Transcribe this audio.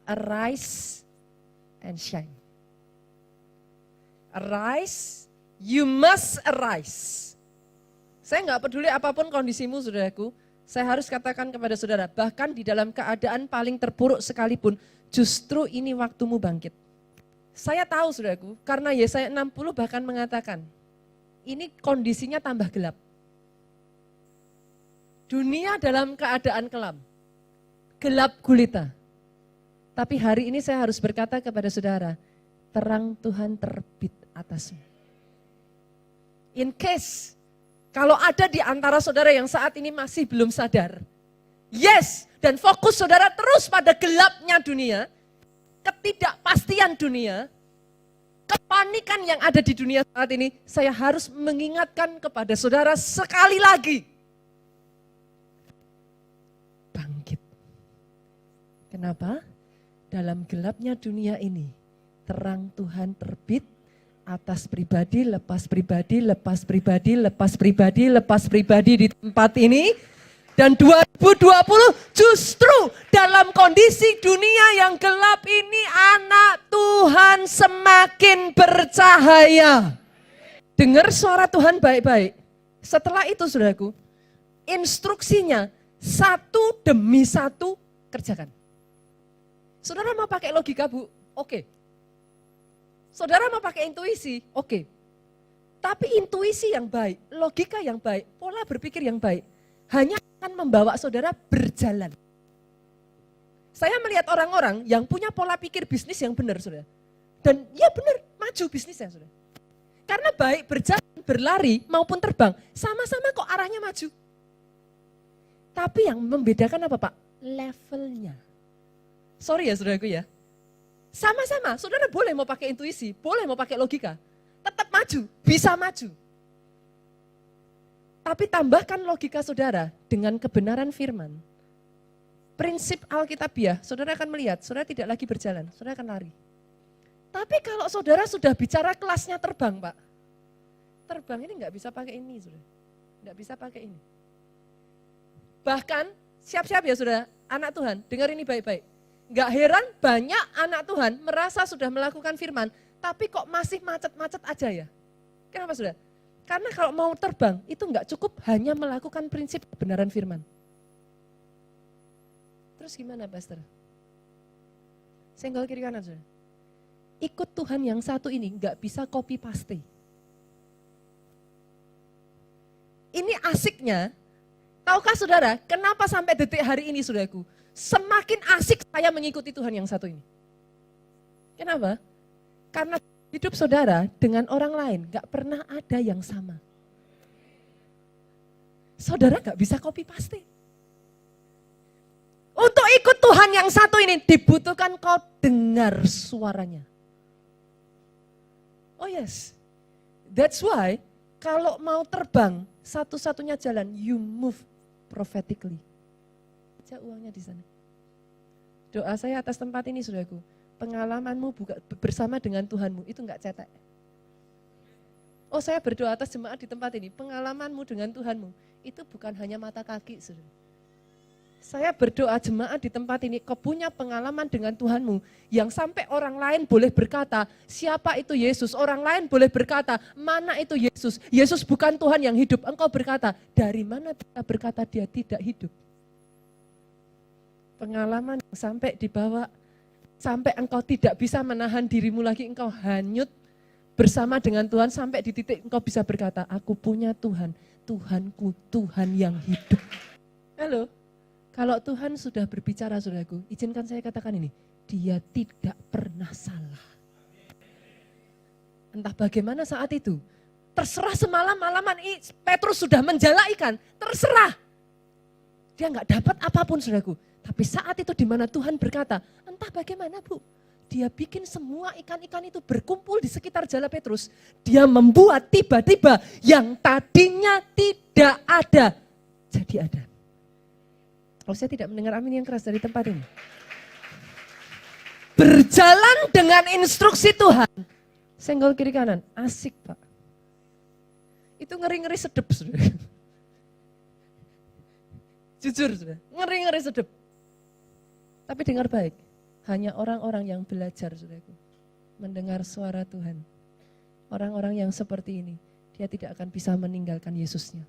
Arise and shine. Arise, you must arise. Saya nggak peduli apapun kondisimu, saudaraku. Saya harus katakan kepada saudara, bahkan di dalam keadaan paling terpuruk sekalipun, justru ini waktumu bangkit. Saya tahu, saudaraku, karena Yesaya 60 bahkan mengatakan, ini kondisinya tambah gelap. Dunia dalam keadaan kelam, gelap gulita. Tapi hari ini saya harus berkata kepada saudara, terang Tuhan terbit atasmu. In case, kalau ada di antara saudara yang saat ini masih belum sadar, yes, dan fokus saudara terus pada gelapnya dunia, ketidakpastian dunia, kepanikan yang ada di dunia saat ini, saya harus mengingatkan kepada saudara sekali lagi. Bangkit. Kenapa? Dalam gelapnya dunia ini, terang Tuhan terbit atas pribadi, lepas pribadi, lepas pribadi, lepas pribadi, lepas pribadi di tempat ini. Dan 2020 justru dalam kondisi dunia yang gelap ini anak Tuhan semakin bercahaya. Dengar suara Tuhan baik-baik. Setelah itu saudaraku, instruksinya satu demi satu kerjakan. Saudara mau pakai logika, Bu? Oke. Saudara mau pakai intuisi? Oke. Tapi intuisi yang baik, logika yang baik, pola berpikir yang baik, hanya akan membawa saudara berjalan. Saya melihat orang-orang yang punya pola pikir bisnis yang benar, saudara. Dan ya benar, maju bisnisnya, saudara. Karena baik berjalan, berlari maupun terbang, sama-sama kok arahnya maju. Tapi yang membedakan apa, Pak? Levelnya. Sorry ya, saudaraku ya. Sama-sama, saudara boleh mau pakai intuisi, boleh mau pakai logika, tetap maju, bisa maju. Tapi tambahkan logika saudara dengan kebenaran firman. Prinsip Alkitabiah, saudara akan melihat, saudara tidak lagi berjalan, saudara akan lari. Tapi kalau saudara sudah bicara kelasnya terbang, Pak, terbang ini nggak bisa pakai ini, saudara. Nggak bisa pakai ini. Bahkan, siap-siap ya saudara, anak Tuhan, dengar ini baik-baik. Gak heran banyak anak Tuhan merasa sudah melakukan firman, tapi kok masih macet-macet aja ya. Kenapa saudara? Karena kalau mau terbang itu gak cukup hanya melakukan prinsip kebenaran firman. Terus gimana Pastor? Senggol kiri kanan saudara. Ikut Tuhan yang satu ini gak bisa copy paste. Ini asiknya, tahukah saudara kenapa sampai detik hari ini saudaraku? Semakin asik saya mengikuti Tuhan yang satu ini. Kenapa? Karena hidup saudara dengan orang lain gak pernah ada yang sama. Saudara gak bisa copy paste. Untuk ikut Tuhan yang satu ini dibutuhkan kau dengar suaranya. Oh yes, that's why kalau mau terbang satu-satunya jalan you move prophetically. Uangnya di sana. Doa saya atas tempat ini saudaraku, pengalamanmu bersama dengan Tuhanmu itu enggak cetek. Oh saya berdoa atas jemaat di tempat ini, pengalamanmu dengan Tuhanmu itu bukan hanya mata kaki saudara. Saya berdoa jemaat di tempat ini, kau punya pengalaman dengan Tuhanmu yang sampai orang lain boleh berkata, siapa itu Yesus? Orang lain boleh berkata, mana itu Yesus? Yesus bukan Tuhan yang hidup. Engkau berkata, dari mana kita berkata dia tidak hidup? Pengalaman yang sampai dibawa, sampai engkau tidak bisa menahan dirimu lagi, engkau hanyut bersama dengan Tuhan, sampai di titik engkau bisa berkata, aku punya Tuhan, Tuhanku, Tuhan yang hidup. Halo, kalau Tuhan sudah berbicara saudaraku, izinkan saya katakan ini, dia tidak pernah salah. Entah bagaimana saat itu, terserah semalam-malaman Petrus sudah menjala ikan, terserah. Dia nggak dapat apapun saudaraku. Tapi saat itu di mana Tuhan berkata, entah bagaimana Bu, dia bikin semua ikan-ikan itu berkumpul di sekitar jala Petrus. Dia membuat tiba-tiba yang tadinya tidak ada, jadi ada. Oh saya tidak mendengar amin yang keras dari tempat ini. Berjalan dengan instruksi Tuhan. Senggol kiri kanan, asik Pak. Itu ngeri-ngeri sedep saudara. Jujur saudara, ngeri-ngeri sedep. Tapi dengar baik, Hanya orang-orang yang belajar, saudaraku, mendengar suara Tuhan. Orang-orang yang seperti ini, dia tidak akan bisa meninggalkan Yesusnya.